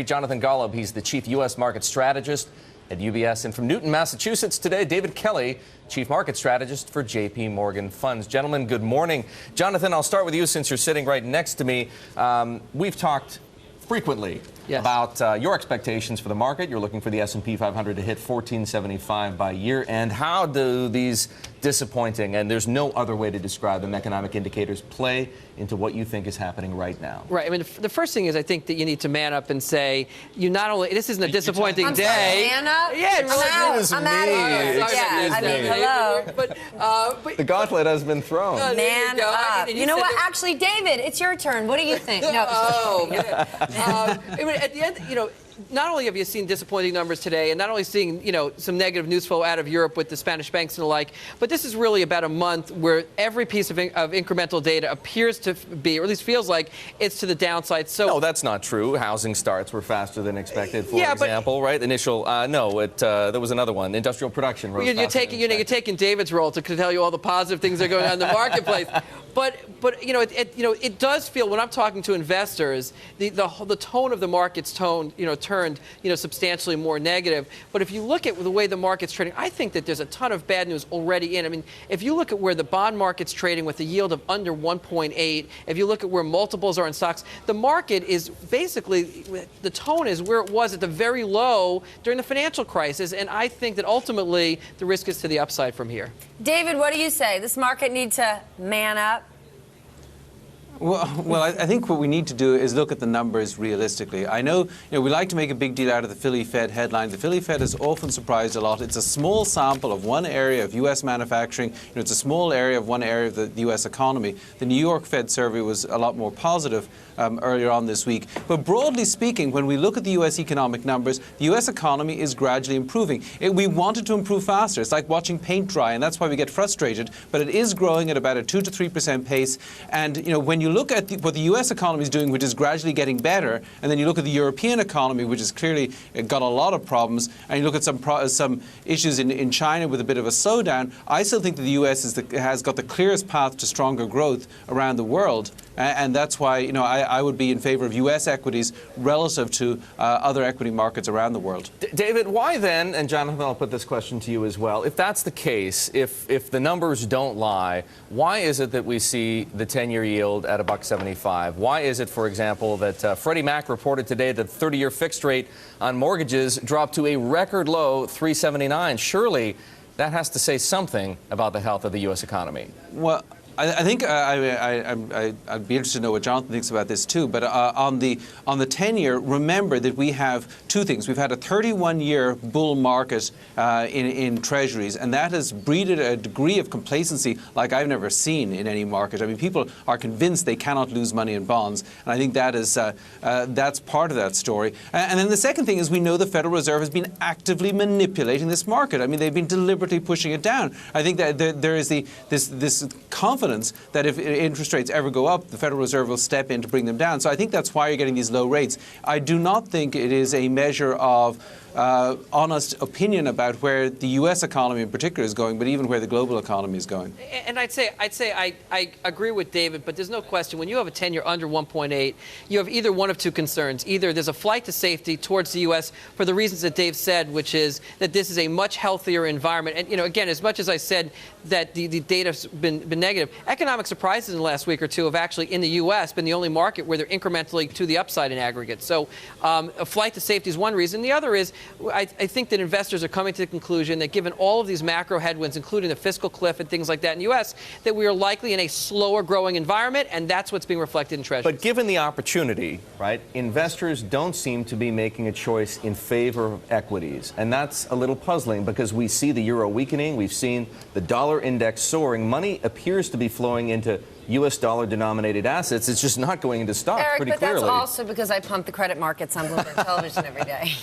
Jonathan Golub, he's the chief U.S. market strategist at UBS. And from Newton, Massachusetts today, David Kelly, chief market strategist for J.P. Morgan Funds. Gentlemen, good morning. Jonathan, I'll start with you since you're sitting right next to me. We've talked frequently about your expectations for the market. You're looking for the S&P 500 to hit 1475 by year end. How do these disappointing, and there's no other way to describe them, economic indicators play into what you think is happening right now? Right. I mean, the first thing is I think that you need to man up and say, you not only, this isn't a disappointing day. Man up? Yeah, it really is. I'm out of here. I mean, hello. The gauntlet has been thrown. Man up. You know what? Actually, David, it's your turn. What do you think? No. Oh, man. I mean, at the end, not only have you seen disappointing numbers today, and not only seeing, some negative news flow out of Europe with the Spanish banks and the like, but this is really about a month where every piece of incremental data appears to be, or at least feels like, it's to the downside. So no, that's not true. Housing starts were faster than expected, for example, right? Initial, there was another one. Industrial production rose you're taking David's role to tell you all the positive things that are going on in the marketplace. But it does feel, when I'm talking to investors, the tone of the market's turned substantially more negative. But if you look at the way the market's trading, I think that there's a ton of bad news already in. I mean, if you look at where the bond market's trading with a yield of under 1.8, if you look at where multiples are in stocks, the market is basically, the tone is where it was at the very low during the financial crisis. And I think that ultimately the risk is to the upside from here. David, what do you say? This market needs to man up? Well, I think what we need to do is look at the numbers realistically. I know, we like to make a big deal out of the Philly Fed headline. The Philly Fed has often surprised a lot. It's a small sample of one area of U.S. manufacturing. It's a small area of one area of the U.S. economy. The New York Fed survey was a lot more positive earlier on this week. But broadly speaking, when we look at the U.S. economic numbers, the U.S. economy is gradually improving. We want it to improve faster. It's like watching paint dry, and that's why we get frustrated. But it is growing at about a 2 to 3% pace. And, when you look at what the U.S. economy is doing, which is gradually getting better, and then you look at the European economy, which has clearly got a lot of problems, and you look at some issues in China with a bit of a slowdown, I still think that the U.S. has got the clearest path to stronger growth around the world. And that's why, I would be in favor of U.S. equities relative to other equity markets around the world. David, why then, and Jonathan, I'll put this question to you as well, if that's the case, if the numbers don't lie, why is it that we see the 10-year yield at $1.75? Why is it, for example, that Freddie Mac reported today that the 30-year fixed rate on mortgages dropped to a record low 3.79? Surely that has to say something about the health of the U.S. economy. Well, I think I'd be interested to know what Jonathan thinks about this too. But on the 10-year, remember that we have two things. We've had a 31-year bull market in treasuries, and that has breeded a degree of complacency like I've never seen in any market. I mean, people are convinced they cannot lose money in bonds, and I think that is that's part of that story. And then the second thing is we know the Federal Reserve has been actively manipulating this market. I mean, they've been deliberately pushing it down. I think that there is this confidence that if interest rates ever go up, the Federal Reserve will step in to bring them down. So I think that's why you're getting these low rates. I do not think it is a measure of honest opinion about where the U.S. economy in particular is going, but even where the global economy is going. And I'd say I agree with David, but there's no question when you have a 10-year under 1.8, you have either one of two concerns. Either there's a flight to safety towards the U.S. for the reasons that Dave said, which is that this is a much healthier environment. And, again, as much as I said that the data's been negative, economic surprises in the last week or two have actually, in the U.S., been the only market where they're incrementally to the upside in aggregate. So a flight to safety is one reason. The other is I think that investors are coming to the conclusion that given all of these macro headwinds, including the fiscal cliff and things like that in the U.S., that we are likely in a slower growing environment, and that's what's being reflected in treasuries. But given the opportunity, right, investors don't seem to be making a choice in favor of equities. And that's a little puzzling because we see the euro weakening. We've seen the dollar index soaring. Money appears to be flowing into U.S. dollar-denominated assets. It's just not going into stocks pretty clearly. That's also because I pump the credit markets on Bloomberg Television every day.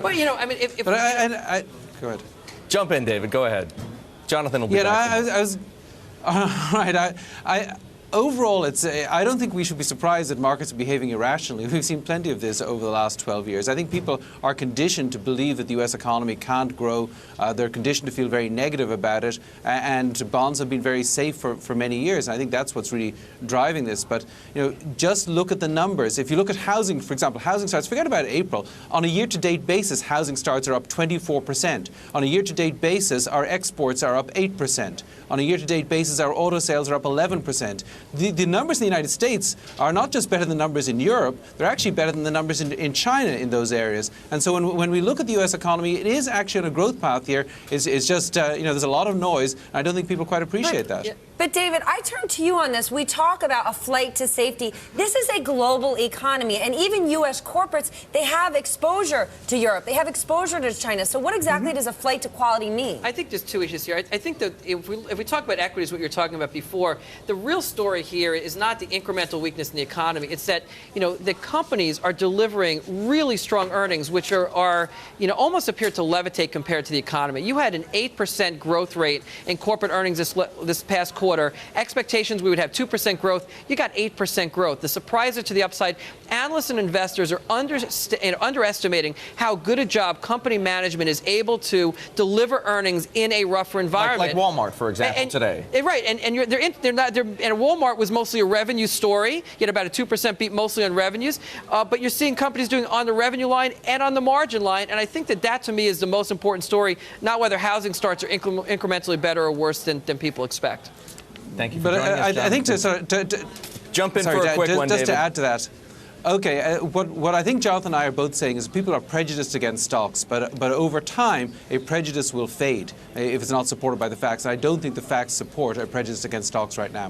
But, I mean, if go ahead. Jump in, David. Go ahead. Jonathan will be back. I was... Right. overall, I don't think we should be surprised that markets are behaving irrationally. We've seen plenty of this over the last 12 years. I think people are conditioned to believe that the U.S. economy can't grow. They're conditioned to feel very negative about it, and bonds have been very safe for many years. And I think that's what's really driving this. But just look at the numbers. If you look at housing, for example, housing starts. Forget about April. On a year-to-date basis, housing starts are up 24%. On a year-to-date basis, our exports are up 8%. On a year-to-date basis, our auto sales are up 11%. The numbers in the United States are not just better than the numbers in Europe, they're actually better than the numbers in China in those areas. And so when we look at the U.S. economy, it is actually on a growth path here. It's just, there's a lot of noise, and I don't think people quite appreciate that. Yeah. But, David, I turn to you on this. We talk about a flight to safety. This is a global economy, and even U.S. corporates, they have exposure to Europe. They have exposure to China. So what exactly does a flight to quality mean? I think there's two issues here. I think that if we talk about equities, what you were talking about before, the real story here is not the incremental weakness in the economy. It's that, the companies are delivering really strong earnings, which are almost appear to levitate compared to the economy. You had an 8% growth rate in corporate earnings this past quarter. Expectations we would have 2% growth. You got 8% growth. The surprises to the upside. Analysts and investors are underestimating how good a job company management is able to deliver earnings in a rougher environment. Like Walmart, for example, today. Right, and Walmart was mostly a revenue story. You had about a 2% beat mostly on revenues, but you're seeing companies doing on the revenue line and on the margin line, and I think that to me is the most important story, not whether housing starts are incrementally better or worse than people expect. Thank you for joining us, John. I think to jump in for a quick one, just David. to add to that. Okay, what I think Jonathan and I are both saying is people are prejudiced against stocks, but over time, a prejudice will fade if it's not supported by the facts. And I don't think the facts support a prejudice against stocks right now.